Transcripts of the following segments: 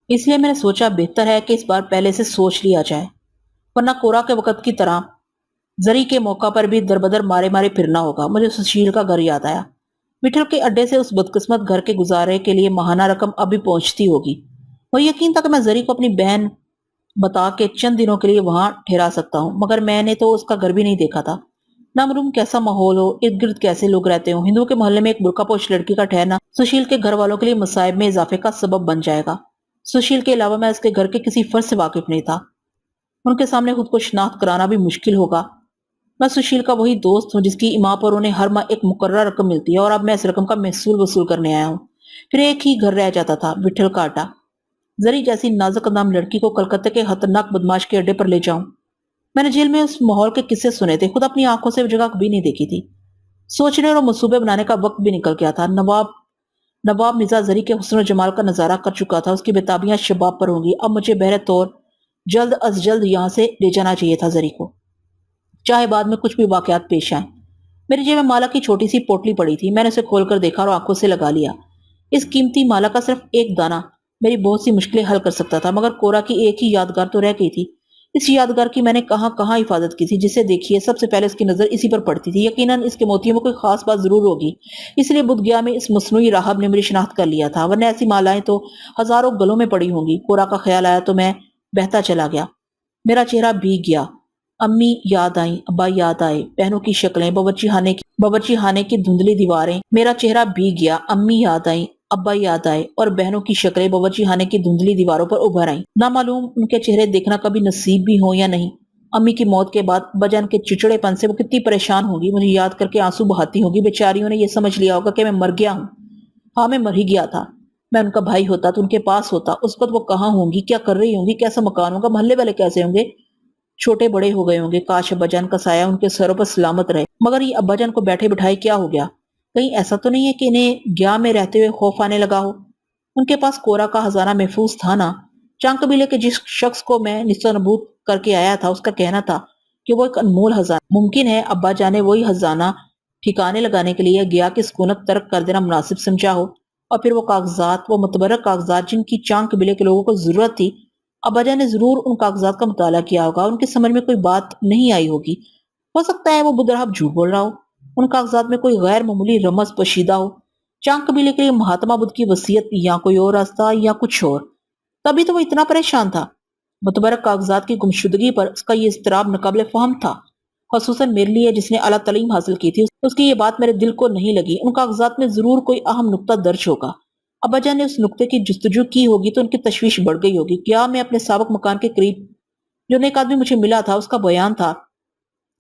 اس لیے میں نے سوچا بہتر ہے کہ اس بار پہلے سے سوچ لیا جائے، ورنہ کورا کے وقت کی طرح زری کے موقع پر بھی دربدر مارے مارے پھرنا ہوگا۔ مجھے سشیل کا گھر یاد آیا۔ مٹھل کے اڈے سے اس بدقسمت گھر کے گزارے کے لیے ماہانہ رقم ابھی پہنچتی ہوگی۔ وہ یقین تھا کہ میں زری کو اپنی بہن بتا کے چند دنوں کے لیے وہاں ٹھہرا سکتا ہوں، مگر میں نے تو اس کا گھر بھی نہیں دیکھا تھا۔ نامعلوم کیسا ماحول ہو، ارد گرد کیسے لوگ رہتے ہوں، ہندوؤں کے محلے میں ایک برقع پوش لڑکی کا ٹھہرنا سشیل کے گھر والوں کے لیے مصائب میں اضافے کا سبب بن جائے گا۔ سشیل کے علاوہ میں اس کے گھر کے کسی فرد سے واقف نہیں تھا، ان کے سامنے خود کو شناخت کرانا بھی مشکل ہوگا۔ میں سشیل کا وہی دوست ہوں جس کی اماں پر انہیں ہر ماہ ایک مقررہ رقم ملتی ہے، اور اب میں اس رقم کا محصول وصول کرنے آیا ہوں۔ پھر ایک ہی گھر رہ جاتا تھا، وٹھل کا اڈا۔ زری جیسی نازک اندام لڑکی کو کلکتہ کے خطرناک بدماش کے اڈے پر لے جاؤں؟ میں نے جیل میں اس ماحول کے قصے سنے تھے، خود اپنی آنکھوں سے وہ جگہ کبھی نہیں دیکھی تھی۔ سوچنے اور منصوبے بنانے کا وقت بھی نکل گیا تھا۔ نواب مرزا زری کے حسن و جمال کا نظارہ کر چکا تھا، اس کی بےتابیاں شباب پر ہوں گی۔ اب مجھے بہرے طور جلد از جلد یہاں سے لے جانا چاہیے تھا زری کو، چاہے بعد میں کچھ بھی واقعات پیش آئیں۔ میری جیب میں مالا کی چھوٹی سی پوٹلی پڑی تھی، میں نے اسے کھول کر دیکھا اور آنکھوں سے لگا لیا۔ اس قیمتی مالا کا صرف ایک دانہ میری بہت سی مشکلیں حل کر سکتا تھا، مگر کورا کی ایک ہی یادگار تو رہ گئی تھی۔ اس یادگار کی میں نے کہاں کہاں حفاظت کی تھی، جسے دیکھیے سب سے پہلے اس کی نظر اسی پر پڑتی تھی۔ یقیناً اس کے موتیوں میں کوئی خاص بات ضرور ہوگی، اس لیے بدھ گیا میں اس مصنوعی راہب نے میری شناخت کر لیا تھا، ورنہ ایسی مالائیں تو ہزاروں گلوں میں پڑی ہوں گی۔ کورا کا خیال آیا تو میں بہتا چلا گیا۔ میرا چہرہ بھیگ گیا، امی یاد آئیں، ابا یاد آئے، بہنوں کی شکلیں، باورچی خانے کی دھندلی دیواریں۔ میرا چہرہ بھیگ گیا، امی یاد آئیں، ابا یاد آئے، اور بہنوں کی شکلیں باورچی خانے کی دھندلی دیواروں پر ابھر آئیں۔ نہ معلوم ان کے چہرے دیکھنا کبھی نصیب بھی ہو یا نہیں۔ امی کی موت کے بعد ابا جان کے چچڑے پن سے وہ کتنی پریشان ہوگی، مجھے یاد کر کے آنسو بہاتی ہوگی۔ بیچاریوں نے یہ سمجھ لیا ہوگا کہ میں مر گیا ہوں۔ ہاں، میں مر ہی گیا تھا۔ میں ان کا بھائی ہوتا تو ان کے پاس ہوتا۔ اس وقت وہ کہاں ہوں گی، کیا کر رہی ہوں گی، کیسا مکان ہوگا، محلے والے کیسے ہوں گے، چھوٹے بڑے ہو گئے ہوں گے۔ کاش ابا جان کا سایہ ان کے سروں پر سلامت رہے۔ مگر یہ ابا جان کو بیٹھے بٹھائے کیا ہو گیا؟ کہیں ایسا تو نہیں ہے کہ انہیں گیا میں رہتے ہوئے خوف آنے لگا ہو؟ ان کے پاس کورا کا خزانہ محفوظ تھا نا؟ چانک قبیلے کے جس شخص کو میں نستہ نبود کر کے آیا تھا، اس کا کہنا تھا کہ وہ ایک انمول خزانہ۔ ممکن ہے ابا جان نے وہی خزانہ ٹھکانے لگانے کے لیے گیا کی سکونت ترک کر دینا مناسب سمجھا ہو، اور پھر وہ کاغذات، وہ متبرک کاغذات جن کی چانک قبیلے کے لوگوں کو ضرورت تھی، ابا جان نے ضرور ان کاغذات کا مطالعہ کیا ہوگا، ان کی سمجھ میں کوئی بات نہیں آئی ہوگی۔ ہو سکتا ہے وہ بدھ راہب جھوٹ بول رہا ہو، ان کاغذات میں کوئی غیر معمولی رمز پوشیدہ ہو، چانک قبیلے کے لیے مہاتما بدھ کی وصیت، یا کوئی اور راستہ یا کچھ اور۔ تبھی تو وہ اتنا پریشان تھا۔ متبرک کاغذات کی گمشدگی پر اس کا یہ اضطراب ناقابل فہم تھا، خصوصاً میرے لیے جس نے اعلیٰ تعلیم حاصل کی تھی۔ اس کی یہ بات میرے دل کو نہیں لگی۔ ان کاغذات میں ضرور کوئی اہم نقطہ درج ہوگا۔ ابا جان نے اس نقطے کی جستجو کی ہوگی تو ان کی تشویش بڑھ گئی ہوگی۔ کیا میں اپنے سابق مکان کے قریب جو نیک آدمی مجھے ملا تھا، اس کا بیان تھا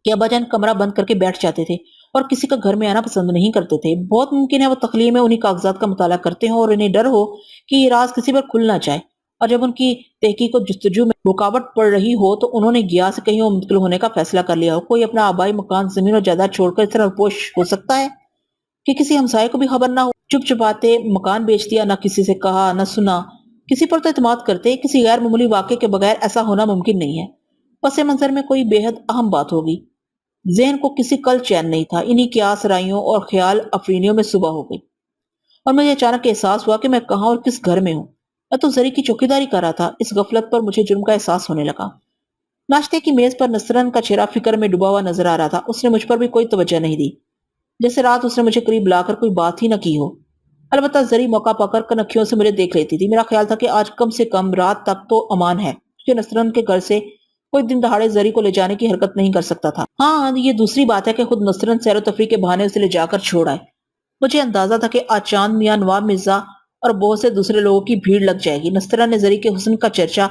کہ ابا جان کمرہ بند کر کے بیٹھ جاتے تھے اور کسی کا گھر میں آنا پسند نہیں کرتے تھے۔ بہت ممکن ہے وہ تخلیہ میں انہی کاغذات کا مطالعہ کرتے ہوں اور انہیں ڈر ہو کہ یہ راز کسی پر کھل نہ جائے، اور جب ان کی تحقیق و جستجو میں رکاوٹ پڑ رہی ہو تو انہوں نے گیا سے کہیں اور منتقل ہونے کا فیصلہ کر لیا ہو۔ کوئی اپنا آبائی مکان، زمین و جائیداد چھوڑ کر اس طرح روپوش ہو سکتا ہے کہ کسی ہمسائے کو بھی خبر نہ ہو؟ چپ چپاتے مکان بیچ دیا، نہ کسی سے کہا نہ سنا۔ کسی پر تو اعتماد کرتے، کسی غیر معمولی واقعے کے بغیر ایسا ہونا ممکن نہیں ہے۔ پس منظر میں کوئی بے حد اہم بات ہوگی۔ ذہن کو کسی کل چین نہیں تھا۔ انہی قیاس رائیوں اور خیال افرینیوں میں صبح ہو گئی، اور مجھے اچانک احساس ہوا کہ میں کہاں اور کس گھر میں ہوں۔ میں تو زری کی چوکیداری کر رہا تھا۔ اس غفلت پر مجھے جرم کا احساس ہونے لگا۔ ناشتے کی میز پر نصرن کا چہرہ فکر میں ڈوبا ہوا نظر آ رہا تھا۔ اس نے مجھ پر بھی کوئی توجہ نہیں دی، جیسے رات اس نے مجھے قریب لا کر کوئی بات ہی نہ کی ہو۔ البتہ زری موقع پا کر کنکھیوں سے مجھے دیکھ لیتی تھی۔ میرا خیال تھا کہ آج کم سے کم رات تک تو امان ہے، کیونکہ نصرن کے گھر سے کوئی دن دہاڑے زری کو لے جانے کی حرکت نہیں کر سکتا تھا۔ ہاں، یہ دوسری بات ہے کہ خود نصرن سیر و تفریح کے بہانے اسے لے جا کر چھوڑ آئے۔ مجھے اندازہ تھا کہ آج چاند میاں، نواب مرزا اور بہت سے دوسرے لوگوں کی بھیڑ لگ جائے گی۔ نصرن نے زری کے حسن کا چرچا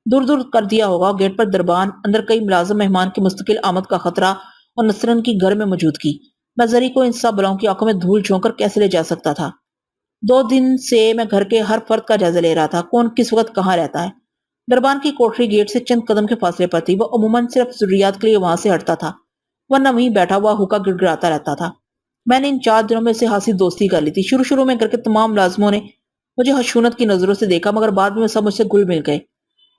دور دور کر دیا ہوگا۔ گیٹ پر دربان، اندر کئی ملازم مہمان کی مستقل آمد کا خطرہ، اور نصرن کی گھر میں موجودگی۔ میں زری کو ان سب بلاؤں کی آنکھوں میں دھول جھونک کر کیسے لے جا سکتا تھا؟ 2 دن سے میں گھر کے ہر فرد کا جائزہ لے رہا تھا، کون کس وقت کہاں رہتا ہے۔ دربان کی کوٹری گیٹ سے چند قدم کے فاصلے پر تھی۔ وہ عموماً صرف ضروریات کے لیے وہاں سے ہٹتا تھا، ورنہ وہیں بیٹھا ہوا ہوکا گڑگڑاتا رہتا تھا۔ میں نے ان 4 دنوں میں سے خاصی دوستی کر لی تھی۔ شروع میں گھر کے تمام ملازموں نے مجھے خشونت کی نظروں سے دیکھا، مگر بعد میں سب مجھ سے گل مل گئے۔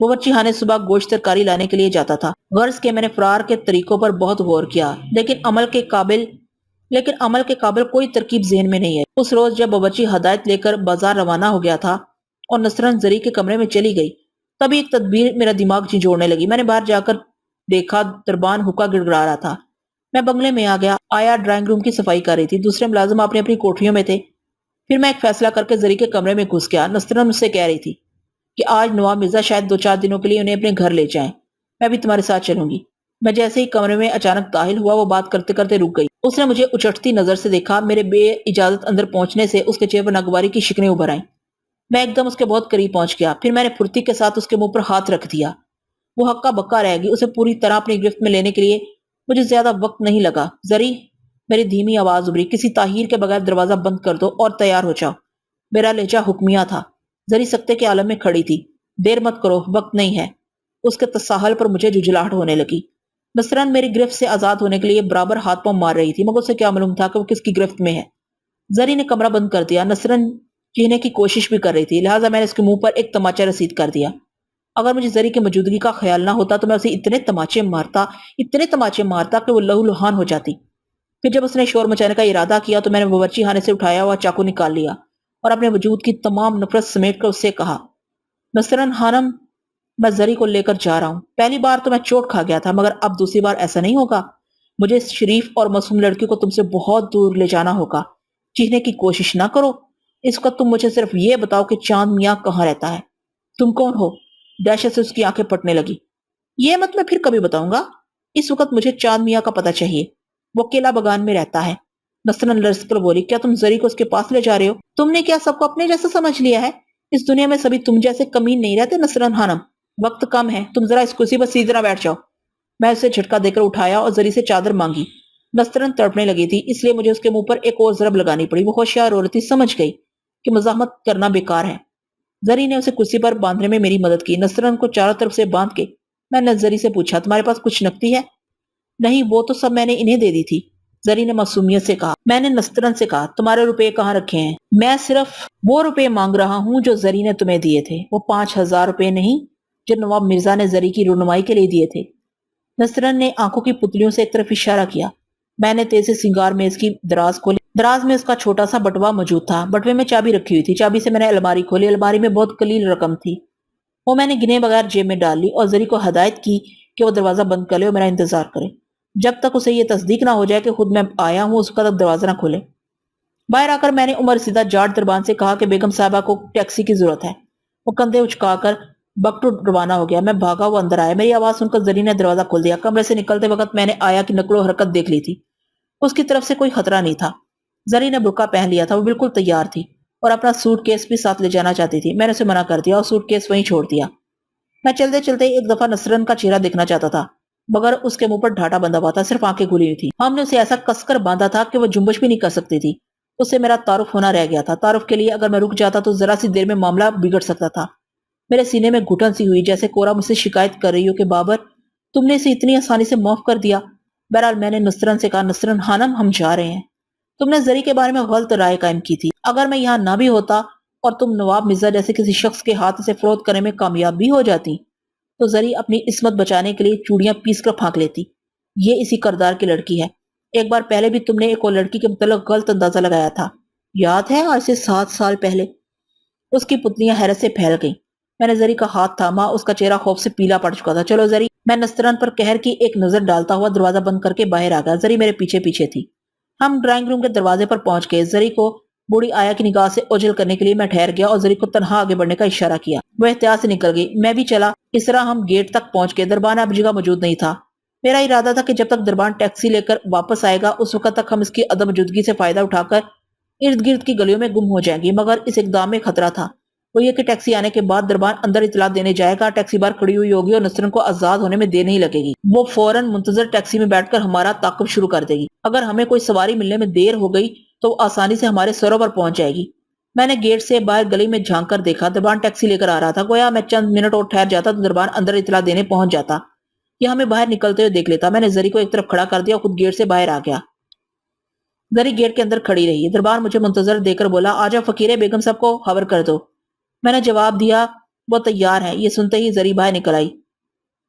باورچی خانے صبح گوشت ترکاری لانے کے لیے جاتا تھا۔ غرض کہ میں نے فرار کے طریقوں پر بہت غور کیا، لیکن عمل کے قابل کوئی ترکیب ذہن میں نہیں ہے۔ اس روز جب باورچی ہدایت لے کر بازار روانہ ہو گیا تھا اور نصرن زری کے کمرے میں چلی گئی، تبھی ایک تدبیر میرا دماغ جھنجھوڑنے لگی۔ میں نے باہر جا کر دیکھا دربان حکا گڑگڑا رہا تھا۔ میں بنگلے میں آ گیا، آیا ڈرائنگ روم کی صفائی کر رہی تھی، دوسرے ملازم اپنی اپنی کوٹریوں میں تھے۔ پھر میں ایک فیصلہ کر کے زری کے کمرے میں گھس گیا۔ نصرن مجھ سے کہہ رہی تھی کہ آج نواب مرزا شاید 2-4 دنوں کے لیے انہیں اپنے گھر لے جائیں، میں بھی تمہارے ساتھ چلوں گی۔ میں جیسے ہی کمرے میں اچانک داخل ہوا، وہ بات کرتے کرتے رک گئی۔ اس نے مجھے اچٹتی نظر سے دیکھا، میرے بے اجازت اندر پہنچنے سے اس کے چہرے پر ناگواری کی شکنیں ابھر آئیں۔ میں ایک دم اس کے بہت قریب پہنچ گیا، پھر میں نے پھرتی کے ساتھ اس کے منہ پر ہاتھ رکھ دیا۔ وہ ہکا بکا رہ گئی۔ اسے پوری طرح اپنی گرفت میں لینے کے لیے مجھے زیادہ وقت نہیں لگا۔ زری، میری دھیمی آواز ابھری، کسی تاخیر کے بغیر دروازہ بند کر دو اور تیار ہو جاؤ۔ میرا لہجہ حکمیہ تھا۔ زری سکتے کے عالم میں کھڑی تھی۔ دیر مت کرو، وقت نہیں ہے۔ اس کے تساہل پر مجھے جھجھلاہٹ ہونے لگی۔ نصرن میری گرفت سے آزاد ہونے کے لیے برابر ہاتھ پاؤں مار رہی تھی، مگر اسے کیا معلوم تھا کہ وہ کس کی گرفت میں ہے۔ زری نے کمرہ بند کر دیا۔ نصرن چیخنے کی کوشش بھی کر رہی تھی، لہٰذا میں نے اس کے منہ پر ایک تماچا رسید کر دیا۔ اگر مجھے زری کی موجودگی کا خیال نہ ہوتا تو میں اسے اتنے تماچے مارتا کہ وہ لہو لہان ہو جاتی۔ پھر جب اس نے شور مچانے کا ارادہ کیا تو میں نے باورچی خانے سے اٹھایا ہوا چاقو نکال لیا اور اپنے وجود کی تمام نفرت سمیٹ کر اس سے کہا، نصرن خانم، میں زری کو لے کر جا رہا ہوں۔ پہلی بار تو میں چوٹ کھا گیا تھا، مگر اب دوسری بار ایسا نہیں ہوگا۔ مجھے اس شریف اور معصوم لڑکی کو تم سے بہت دور لے جانا ہوگا۔ چیخنے کی کوشش نہ کرو۔ اس وقت تم مجھے صرف یہ بتاؤ کہ چاند میاں کہاں رہتا ہے۔ تم کون ہو؟ دہشت سے اس کی آنکھیں پھٹنے لگی۔ یہ مت میں پھر کبھی بتاؤں گا۔ اس وقت مجھے چاند میاں کا پتہ چاہیے۔ وہ قلعہ بگان میں رہتا ہے۔ نصرن لرز کر بولی، کیا تم زری کو اس کے پاس لے جا رہے ہو؟ تم نے کیا سب کو اپنے جیسا سمجھ لیا ہے؟ اس دنیا میں سبھی تم جیسے کمین نہیں رہتے نصرن خانم۔ وقت کم ہے، تم ذرا اس کرسی پر سیدھی طرح بیٹھ جاؤ۔ میں اسے جھٹکا دے کر اٹھایا اور زری سے چادر مانگی۔ نصرن تڑپنے لگی تھی، اس لیے مجھے اس کے منہ پر ایک اور ضرب لگانی پڑی۔ وہ ہوشیار عورت تھی، سمجھ گئی کہ مزاحمت کرنا بیکار ہے۔ زری نے اسے کرسی پر باندھنے میں میری مدد کی۔ نصرن کو چاروں طرف سے باندھ کے میں نے زری سے پوچھا، تمہارے پاس کچھ نقدی ہے؟ نہیں، وہ تو سب میں نے انہیں دے دی تھی، زری نے معصومیت سے کہا۔ میں نے نصرن سے کہا، تمہارے روپے کہاں رکھے ہیں؟ میں صرف وہ روپے مانگ رہا ہوں جو زری نے تمہیں دیے تھے، وہ 5000 روپے نہیں جو نواب مرزا نے زری کی رونمائی کے لیے دیے تھے۔ نصرن نے آنکھوں کی پتلیوں سے ایک طرف اشارہ کیا۔ میں نے تیزی سے سنگار میز کی دراز کھولی۔ دراز میں اس کا چھوٹا سا بٹوا موجود تھا۔ بٹوے میں چابی رکھی ہوئی تھی۔ چابی سے میں نے الماری کھولی۔ الماری میں بہت قلیل رقم تھی، وہ میں نے گنے بغیر جیب میں ڈال لی اور زری کو ہدایت کی کہ وہ دروازہ بند کر لے اور میرا انتظار کرے جب تک اسے یہ تصدیق نہ ہو جائے کہ خود میں آیا ہوں، اس وقت تک دروازہ نہ کھولے۔ باہر آ کر میں نے عمر رسیدہ جاٹ دربان سے کہا کہ بیگم صاحبہ کو ٹیکسی کی ضرورت ہے۔ وہ کندھے اچکا کر بکٹو روانہ ہو گیا۔ میں بھاگا، وہ اندر آیا۔ میری آواز سن کر زری نے دروازہ کھول دیا۔ کمرے سے نکلتے وقت میں نے آیا کی نقل و حرکت دیکھ لی تھی۔ اس کی طرف سے کوئی خطرہ نہیں تھا۔ زری نے برقع پہن لیا تھا، وہ بالکل تیار تھی اور اپنا سوٹ کیس بھی ساتھ لے جانا چاہتی تھی۔ میں نے اسے منع کر دیا اور سوٹ کیس وہیں چھوڑ دیا۔ میں چلتے چلتے ایک دفعہ نصرن کا چہرہ دیکھنا چاہتا تھا، مگر اس کے منہ پر ڈھاٹا بندھا ہوا تھا، صرف آنکھیں کھلی ہوئی تھی۔ ہم نے اسے ایسا کس کر باندھا تھا کہ وہ جنبش بھی نہیں کر سکتی تھی۔ اس سے میرا تعارف ہونا رہ گیا تھا۔ تعارف کے لیے اگر میں رک جاتا تو ذرا سی دیر میں معاملہ بگڑ سکتا تھا۔ میرے سینے میں گھٹن سی ہوئی، جیسے کورا مجھ سے شکایت کر رہی ہو کہ بابر، تم نے اسے اتنی آسانی سے معاف کر دیا۔ بہرحال میں نے نصرن سے کہا، نصرن خانم، ہم جا رہے ہیں۔ تم نے زری کے بارے میں غلط رائے قائم کی تھی۔ اگر میں یہاں نہ بھی ہوتا اور تم نواب مرزا جیسے کسی شخص کے ہاتھ سے فروخت کرنے میں کامیاب بھی ہو جاتی تو زری اپنی عصمت بچانے کے لیے چوڑیاں پیس کر پھینک لیتی۔ یہ اسی کردار کی لڑکی ہے۔ ایک بار پہلے بھی تم نے ایک اور لڑکی کے متعلق غلط اندازہ لگایا تھا، یاد ہے؟ آج سے 7 سال پہلے۔ اس کی پتلیاں حیرت سے پھیل گئیں۔ میں نے زری کا ہاتھ تھاما، اس کا چہرہ خوف سے پیلا پڑ چکا تھا۔ چلو زری، میں نصرن پر قہر کی ایک نظر ڈالتا ہوا دروازہ بند کر کے باہر آ گیا۔ زری میرے پیچھے پیچھے تھی۔ ہم ڈرائنگ روم کے دروازے پر پہنچ گئے۔ زری کو بوڑھی آیا کی نگاہ سے اوجھل کرنے کے لیے میں ٹھہر گیا اور زری کو تنہا آگے بڑھنے کا اشارہ کیا۔ وہ احتیاط سے نکل گئی، میں بھی چلا۔ اس طرح ہم گیٹ تک پہنچ گئے۔ دربان اب جگہ موجود نہیں تھا۔ میرا ارادہ تھا کہ جب تک دربان ٹیکسی لے کر واپس آئے گا اس وقت تک ہم اس کی عدم موجودگی سے فائدہ اٹھا کر ارد گرد کی گلیوں میں گم ہو جائیں گی، مگر اس اقدام میں خطرہ تھا۔ وہ یہ کہ ٹیکسی آنے کے بعد دربان اندر اطلاع دینے جائے گا، ٹیکسی باہر کھڑی ہوئی ہوگی اور نصرن کو آزاد ہونے میں دیر نہیں لگے گی۔ وہ فوراً منتظر ٹیکسی میں بیٹھ کر ہمارا تعاقب شروع کر دے گی۔ اگر ہمیں کوئی سواری ملنے میں دیر ہو گئی تو وہ آسانی سے ہمارے سروں پر پہنچ جائے گی۔ میں نے گیٹ سے باہر گلی میں جھانک کر دیکھا، دربان ٹیکسی لے کر آ رہا تھا۔ گویا میں چند منٹ اور ٹھہر جاتا تو دربان اندر اطلاع دینے پہنچ جاتا یا ہمیں باہر نکلتے ہوئے دیکھ لیتا۔ میں نے زری کو ایک طرف کھڑا کر دیا اور خود گیٹ سے باہر آ گیا۔ زری گیٹ کے اندر کھڑی رہی۔ دربان مجھے منتظر دے کر بولا، آجا فقیرے، بیگم صاحب کو خبر کر دو۔ میں نے جواب دیا، وہ تیار ہیں۔ یہ سنتے ہی زری باہر نکل آئی۔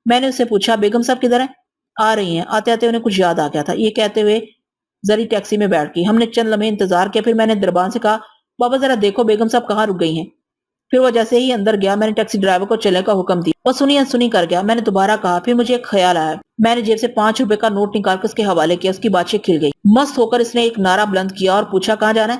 میں نے اس سے پوچھا، بیگم صاحب کدھر ہیں؟ آ رہی ہیں۔ آتے آتے انہیں کچھ یاد آ گیا تھا۔ یہ کہتے ہوئے زری ٹیکسی میں بیٹھ گئی۔ ہم نے چند لمحے انتظار کیا، پھر میں نے دربان سے کہا، بابا ذرا دیکھو بیگم صاحب کہاں رک گئی ہیں۔ پھر وہ جیسے ہی اندر گیا میں نے ٹیکسی ڈرائیور کو چلنے کا حکم دیا۔ وہ سنی انسنی کر گیا۔ میں نے دوبارہ کہا، پھر مجھے ایک خیال آیا۔ میں نے جیب سے 5 روپے کا نوٹ نکال کر اس کے حوالے کیا۔ اس کی باتیں کھل گئی۔ مست ہو کر اس نے ایک نعرہ بلند کیا اور پوچھا، کہاں جانا ہے؟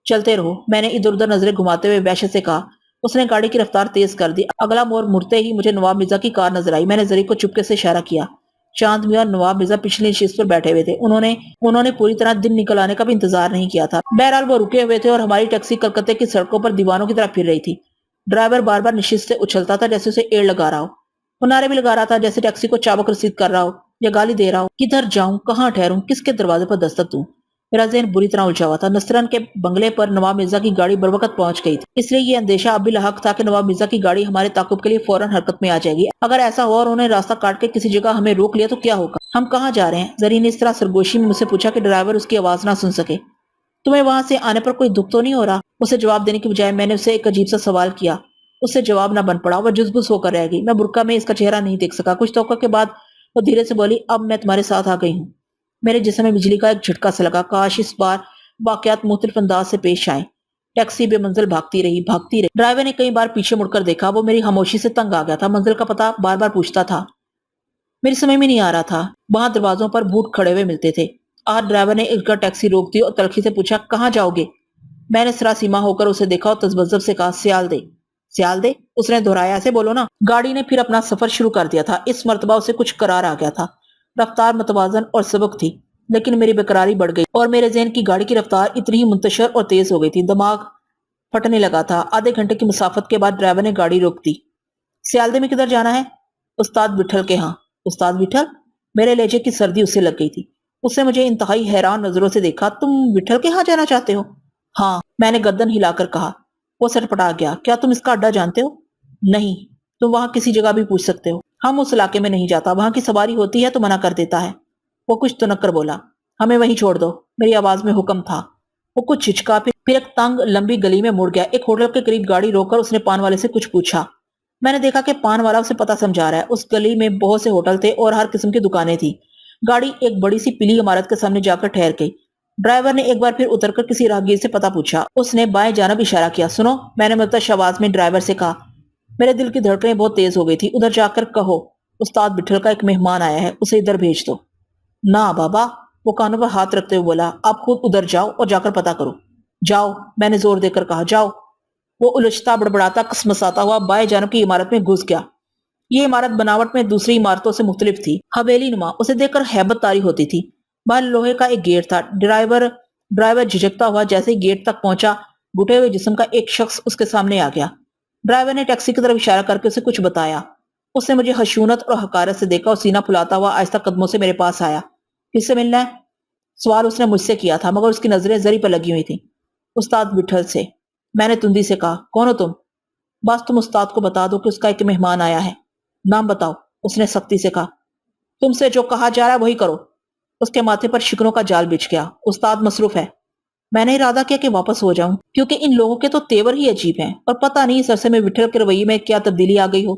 چلتے رہو، میں نے ادھر ادھر نظریں گھماتے ہوئے وحشت سے کہا۔ اس نے گاڑی کی رفتار تیز کر دی۔ اگلا موڑ مڑتے ہی مجھے نواب مرزا کی کار نظر آئی۔ میں نے زری کو چپکے سے اشارہ کیا۔ چاند میاں اور نواب مرزا پچھلی نشست پر بیٹھے ہوئے تھے۔ انہوں نے پوری طرح دن نکل آنے کا بھی انتظار نہیں کیا تھا۔ بہرحال وہ رکے ہوئے تھے اور ہماری ٹیکسی کلکتے کی سڑکوں پر دیوانوں کی طرح پھر رہی تھی۔ ڈرائیور بار بار نشست سے اچھلتا تھا جیسے اسے ایڑ لگا رہا ہو۔ وہ نعرے بھی لگا رہا تھا جیسے ٹیکسی کو چابک رسید کر رہا ہو یا گالی دے رہا ہو۔ کدھر جاؤں، کہاں ٹھہروں، کس کے دروازے پر دستک دوں؟ میرا ذہن بری طرح الجھا ہوا تھا۔ نصرن کے بنگلے پر نواب مرزا کی گاڑی بروقت پہنچ گئی تھی، اس لیے یہ اندیشہ اب بھی لاحق تھا کہ نواب مرزا کی گاڑی ہمارے تعاقب کے لیے فوراً حرکت میں آ جائے گی۔ اگر ایسا ہوا اور انہوں نے راستہ کاٹ کے کسی جگہ ہمیں روک لیا تو کیا ہوگا؟ ہم کہاں جا رہے ہیں؟ زری نے اس طرح سرگوشی میں مجھ سے پوچھا کہ ڈرائیور اس کی آواز نہ سن سکے۔ تمہیں وہاں سے آنے پر کوئی دکھ تو نہیں ہو رہا؟ اسے جواب دینے کی بجائے میں نے اسے ایک عجیب سا سوال کیا۔ اس سے جواب نہ بن پڑا۔ وہ جزبز ہو کر رہ گئی۔ میں برقع میں اس کا چہرہ نہیں دیکھ سکا۔ کچھ توقع کے بعد وہ دھیرے سے بولی، اب میں تمہارے ساتھ آ گئی ہوں۔ میرے جسم میں بجلی کا ایک جھٹکا سا لگا۔ کاش اس بار واقعات مختلف انداز سے پیش آئیں۔ ٹیکسی بے منزل بھاگتی رہی۔ ڈرائیور نے کئی بار پیچھے مڑ کر دیکھا۔ وہ میری خاموشی سے تنگ آ گیا تھا۔ منزل کا پتہ بار بار پوچھتا تھا۔ میری سمجھ میں نہیں آ رہا تھا۔ وہاں دروازوں پر بوٹ کھڑے ہوئے ملتے تھے۔ آج ڈرائیور نے ایک ٹیکسی روک دی اور تلخی سے پوچھا، کہاں جاؤ گے؟ میں نے سراسیما ہو کر اسے دیکھا اور تذبذب سے کہا، سیال دے۔ سیال دے؟ اس نے دہرایا، ایسے بولو نا۔ گاڑی نے پھر اپنا سفر شروع کر دیا تھا۔ اس مرتبہ اسے کچھ قرار آ گیا تھا۔ رفتار متوازن اور سبک تھی، لیکن میری بےقراری بڑھ گئی اور میرے ذہن کی گاڑی کی رفتار اتنی ہی منتشر اور تیز ہو گئی تھی۔ دماغ پھٹنے لگا تھا۔ آدھے گھنٹے کی مسافت کے بعد ڈرائیور نے گاڑی روک دی۔ سیالدے میں کدھر جانا ہے؟ استاد وٹھل کے ہاں۔ استاد وٹھل؟ میرے لہجے کی سردی اسے لگ گئی تھی۔ اس نے مجھے انتہائی حیران نظروں سے دیکھا۔ تم وٹھل کے ہاں جانا چاہتے ہو؟ ہاں، میں نے گردن ہلا کر کہا۔ وہ سٹپٹا گیا۔ کیا تم اس کا اڈا جانتے ہو؟ نہیں۔ تم وہاں کسی جگہ بھی پوچھ سکتے ہو۔ ہم اس علاقے میں نہیں جاتا۔ وہاں کی سواری ہوتی ہے تو منع کر دیتا ہے۔ وہ کچھ تنک کر بولا، ہمیں وہیں چھوڑ دو۔ میری آواز میں حکم تھا۔ وہ کچھ جھجکا، پھر ایک تنگ لمبی گلی میں مڑ گیا۔ ایک ہوٹل کے قریب گاڑی روک کر اس نے پان والے سے کچھ پوچھا۔ میں نے دیکھا کہ پان والا اسے پتہ سمجھا رہا ہے۔ اس گلی میں بہت سے ہوٹل تھے اور ہر قسم کی دکانیں تھی۔ گاڑی ایک بڑی سی پیلی عمارت کے سامنے جا کر ٹھہر گئی۔ ڈرائیور نے ایک بار پھر اتر کر کسی راہگیر سے پتہ پوچھا۔ اس نے بائیں جانب اشارہ کیا۔ سنو، میں نے متش آواز میں ڈرائیور سے کہا۔ میرے دل کی دھڑکنیں بہت تیز ہو گئی تھی۔ ادھر جا کر کہو، استاد وٹھل کا ایک مہمان آیا ہے، اسے ادھر بھیج دو۔ نہ بابا، وہ کانوں پر ہاتھ رکھتے ہوئے بولا، آپ خود ادھر جاؤ اور جا کر پتہ کرو۔ جاؤ، میں نے زور دے کر کہا، جاؤ۔ وہ الجھتا بڑبڑاتا کسمساتا ہوا بائیں جانب کی عمارت میں گھس گیا۔ یہ عمارت بناوٹ میں دوسری عمارتوں سے مختلف تھی، حویلی نما۔ اسے دیکھ کر ہیبت طاری ہوتی تھی۔ باہر لوہے کا ایک گیٹ تھا۔ ڈرائیور جھجکتا ہوا جیسے ہی گیٹ تک پہنچا، بھٹے ہوئے جسم کا ایک شخص اس کے سامنے آ گیا۔ ڈرائیور نے ٹیکسی کی طرف اشارہ کر کے اسے کچھ بتایا۔ اس نے مجھے خشونت اور حقارت سے دیکھا اور سینہ پھلاتا ہوا آہستہ قدموں سے میرے پاس آیا۔ کس سے ملنا ہے؟ سوال اس نے مجھ سے کیا تھا، مگر اس کی نظریں زری پر لگی ہوئی تھیں۔ استاد وٹھل سے، میں نے تندی سے کہا۔ کون ہو تم؟ بس تم استاد کو بتا دو کہ اس کا ایک مہمان آیا ہے۔ نام بتاؤ، اس نے سختی سے کہا۔ تم سے جو کہا جا رہا ہے وہی کرو۔ اس کے ماتھے پر شکنوں کا جال بچھ گیا۔ استاد مصروف ہے۔ میں نے ارادہ کیا کہ واپس ہو جاؤں، کیونکہ ان لوگوں کے تو تیور ہی عجیب ہیں اور پتہ نہیں اس عرصے میں وٹھل کے رویے میں کیا تبدیلی آ گئی ہو۔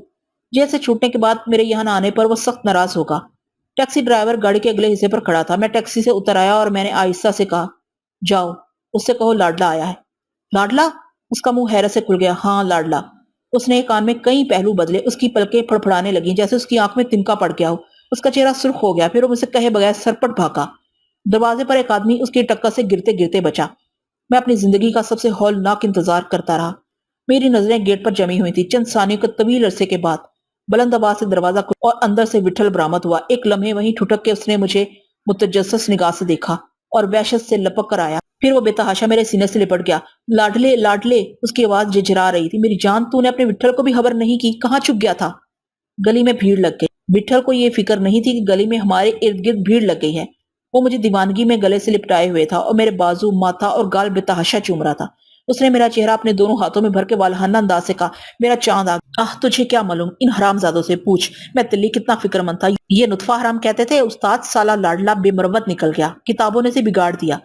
جیسے چھوٹنے کے بعد میرے یہاں نہ آنے پر وہ سخت ناراض ہوگا۔ ٹیکسی ڈرائیور گاڑی کے اگلے حصے پر کھڑا تھا۔ میں ٹیکسی سے اتر آیا اور میں نے آہستہ سے کہا، جاؤ، اس سے کہو لاڈلا آیا ہے۔ لاڈلا؟ اس کا منہ حیرت سے کھل گیا۔ ہاں، لاڈلا۔ اس نے ایک کان میں کئی پہلو بدلے۔ اس کی پلکیں پھڑپھڑانے لگیں جیسے اس کی آنکھ میں تنکا پڑ گیا ہو۔ اس کا چہرہ سرخ ہو گیا۔ پھر وہ مجھ سے کہے بغیر سرپٹ بھاگا۔ دروازے پر ایک آدمی اس کی ٹکر سے گرتے گرتے بچا۔ میں اپنی زندگی کا سب سے ہولناک انتظار کرتا رہا۔ میری نظریں گیٹ پر جمی ہوئی تھی۔ چند ثانیوں کے طویل عرصے کے بعد بلند آواز سے دروازہ کھلا اور اندر سے وٹھل برآمد ہوا۔ ایک لمحے وہیں ٹھٹک کے اس نے مجھے متجسس نگاہ سے دیکھا اور وحشت سے لپک کر آیا۔ پھر وہ بے تحاشا میرے سینے سے لپٹ گیا۔ لاڈلے، لاڈلے، اس کی آواز جھرجھرا رہی تھی۔ میری جان، تو نے اپنے وٹھل کو بھی خبر نہیں کی؟ کہاں چھپ گیا تھا؟ گلی میں بھیڑ لگ گئی۔ وٹھل کو یہ فکر نہیں تھی کہ گلی میں ہمارے ارد گرد بھیڑ لگ گئی ہے۔ وہ مجھے دیوانگی میں گلے سے لپٹائے ہوئے تھا اور میرے بازو، ماتھا اور گال بے تحاشا چوم رہا تھا۔ اس نے میرا چہرہ اپنے دونوں ہاتھوں میں بھر کے والہانہ انداز سے کہا، میرا چاند آ گیا۔ تجھے کیا معلوم؟ ان حرام زادوں سے پوچھ میں تلی کتنا فکر مند تھا۔ یہ نطفہ حرام کہتے تھے۔ استاد سالہ لاڈلا بے مروت نکل گیا، کتابوں نے سے بگاڑ دیا۔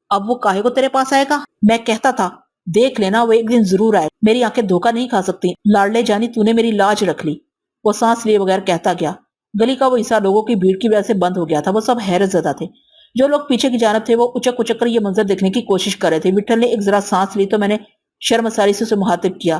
اب وہ کاہے کو تیرے پاس آئے گا؟ میں کہتا تھا، دیکھ لینا، وہ ایک دن ضرور آئے۔ میری آنکھیں دھوکہ نہیں کھا سکتی۔ لاڈلے جانی، تو نے میری لاج رکھ لی۔ وہ سانس لیے بغیر کہتا گیا۔ گلی کا وہ حصہ لوگوں کی بھیڑ کی وجہ سے بند ہو گیا تھا۔ وہ سب حیرت زدہ تھے۔ جو لوگ پیچھے کی جانب تھے وہ اچک اچک کر یہ منظر دیکھنے کی کوشش کر رہے تھے۔ وٹھل نے ایک ذرا سانس لی تو میں نے شرمساری سے اسے مخاطب کیا،